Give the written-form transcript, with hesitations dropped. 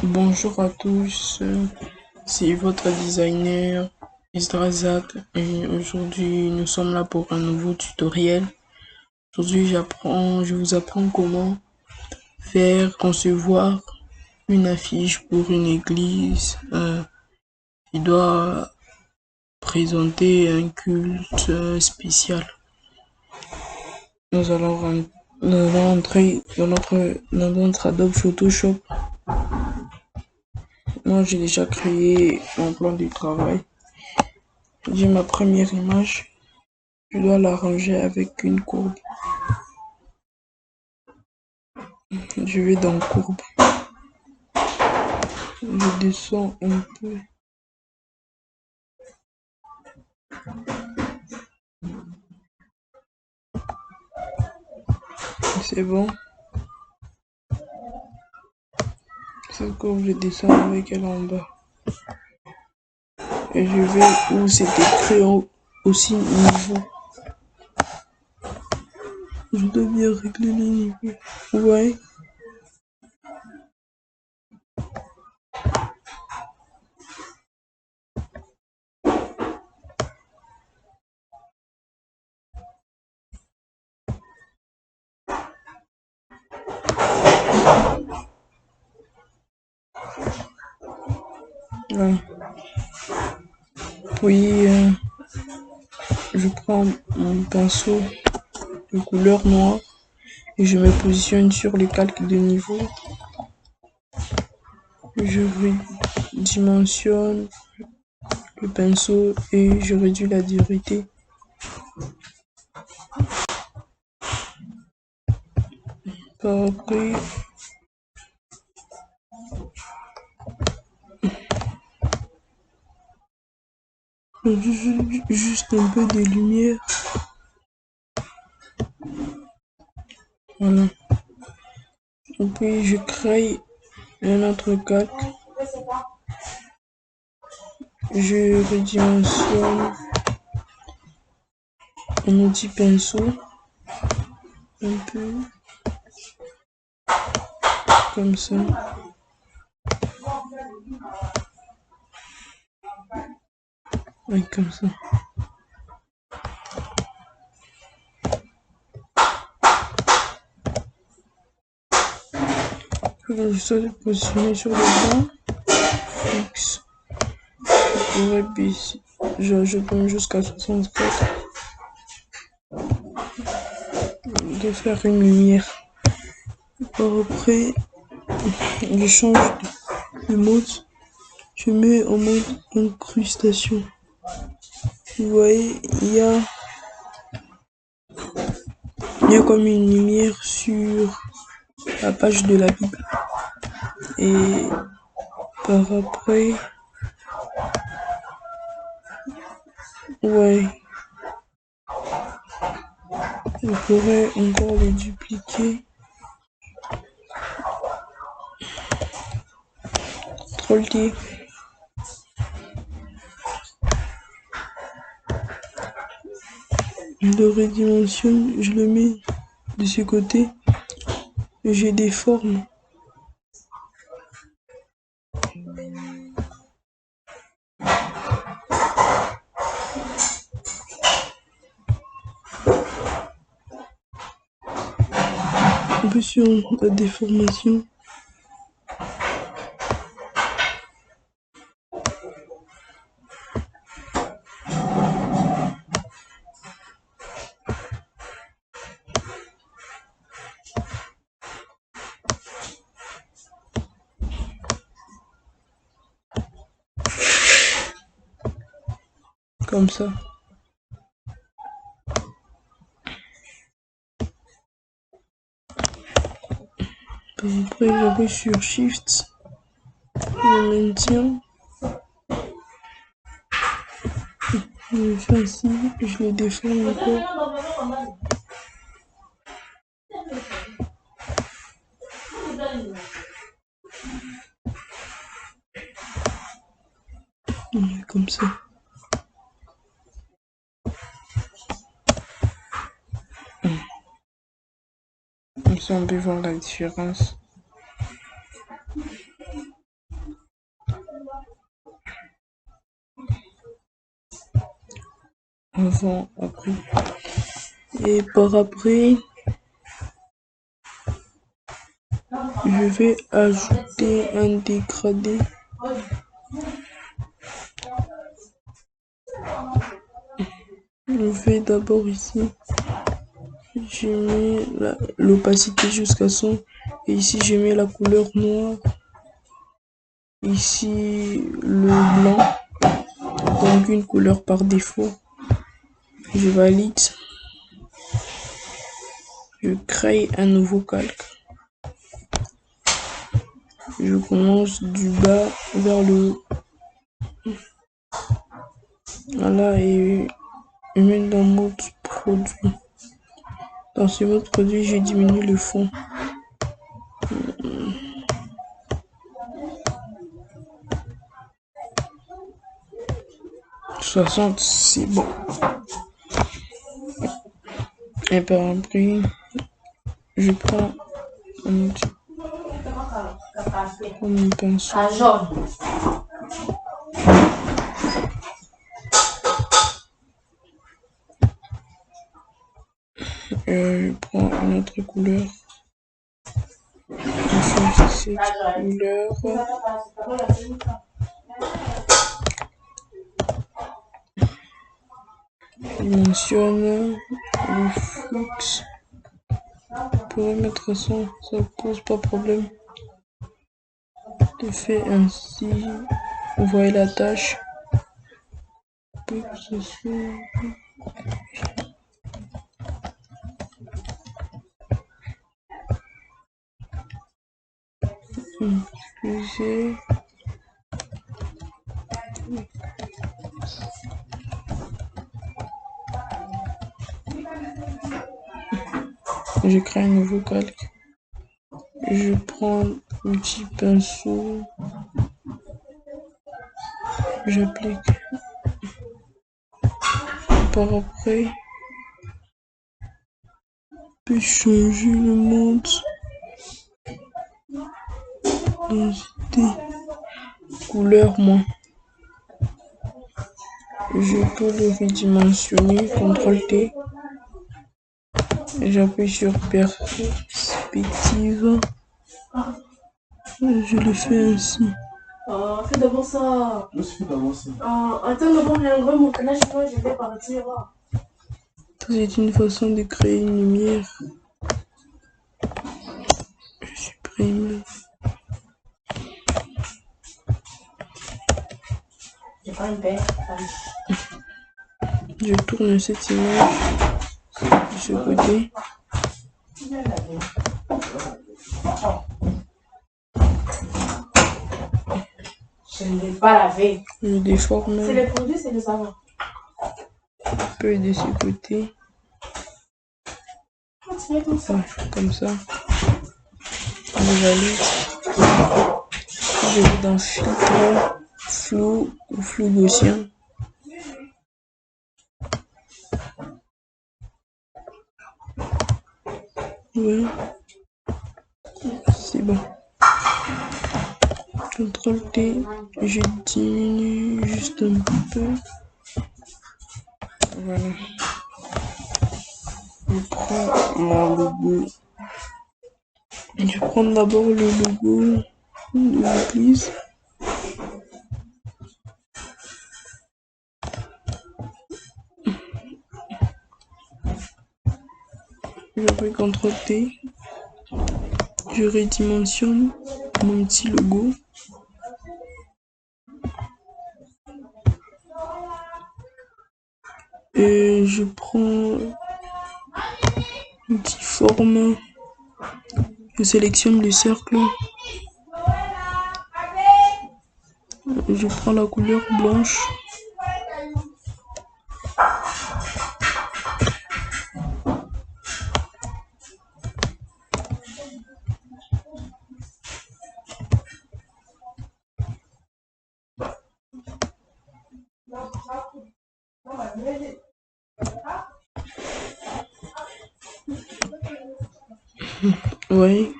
Bonjour à tous, c'est votre designer Isdrazak et aujourd'hui nous sommes là pour un nouveau tutoriel. Aujourd'hui je vous apprends comment concevoir une affiche pour une église qui doit présenter un culte spécial. Nous allons, nous allons entrer dans notre Adobe Photoshop. Moi j'ai déjà créé mon plan de travail. J'ai ma première image. Je dois l'arranger avec une courbe. Je vais dans courbe. Je descends un peu. C'est bon. Cette courbe, je descends avec elle en bas. Et je vais où c'est écrit aussi niveau. Je dois bien régler les niveaux. Ouais. Ouais. Puis je prends mon pinceau de couleur noire et je me positionne sur le calque de niveau. Je dimensionne le pinceau et je réduis la dureté. Par après, juste un peu de lumière. Voilà. Et puis je crée un autre calque. Je redimensionne un outil pinceau. Un peu comme ça. Ouais, comme ça. Je suis positionné sur le banc. Fixe. Je pourrais baisser. Je peux jusqu'à 64. De faire une lumière. Après, je change de mode. Je mets en mode incrustation. Vous voyez, il y a comme une lumière sur la page de la Bible. Et par après, ouais, je pourrais encore le dupliquer. CTRL-T. Je le redimensionne, je le mets de ce côté. J'ai des formes. Un peu sur la déformation. Comme ça. Après, j'appuie sur Shift. Je maintiens. Je le fais ainsi. Je le déforme encore. Comme ça. Comme ça, on peut voir la différence. avant, après. Et par après, je vais ajouter un dégradé. Je vais d'abord ici, je mets l'opacité jusqu'à 100 et ici je mets la couleur noire, ici le blanc, donc une couleur par défaut. Je valide, je crée un nouveau calque. Je commence du bas vers le haut. Voilà, et je mets dans mode produit. Dans ce mode produit, je diminue le fond. 60, c'est bon. Et par après, je prends mon pinceau. Je prends une autre couleur. Je choisis cette couleur. Je mentionne le flux. Je pourrais mettre ça, ça pose pas problème. Je fais ainsi. Vous voyez la tâche. Excusez. Je crée un nouveau calque. Je prends un petit pinceau. J'applique. Par après, je peux changer le mode densité couleur moins. Je peux le redimensionner, CTRL T. J'appuie sur perspective. Je le fais ainsi. Fais d'abord ça. Attends d'abord, j'ai un gros mot. Là, je vais partir. C'est une façon de créer une lumière. Je supprime. Je tourne cette image de ce côté. Je ne vais pas laver. Je déforme. C'est les produits, c'est le savon. Un peu de ce côté. Ouais, comme ça. Je valide. Je vais dans filtre, flou ou flou gaussien. Ouais. C'est bon. CTRL T, je diminue juste un peu. Voilà. Je prends mon logo. Je prends d'abord le logo de l'église. Je fais CTRL T. Je redimensionne mon petit logo. Et je prends une petite forme. Je sélectionne le cercle. Je prends la couleur blanche. Ouais.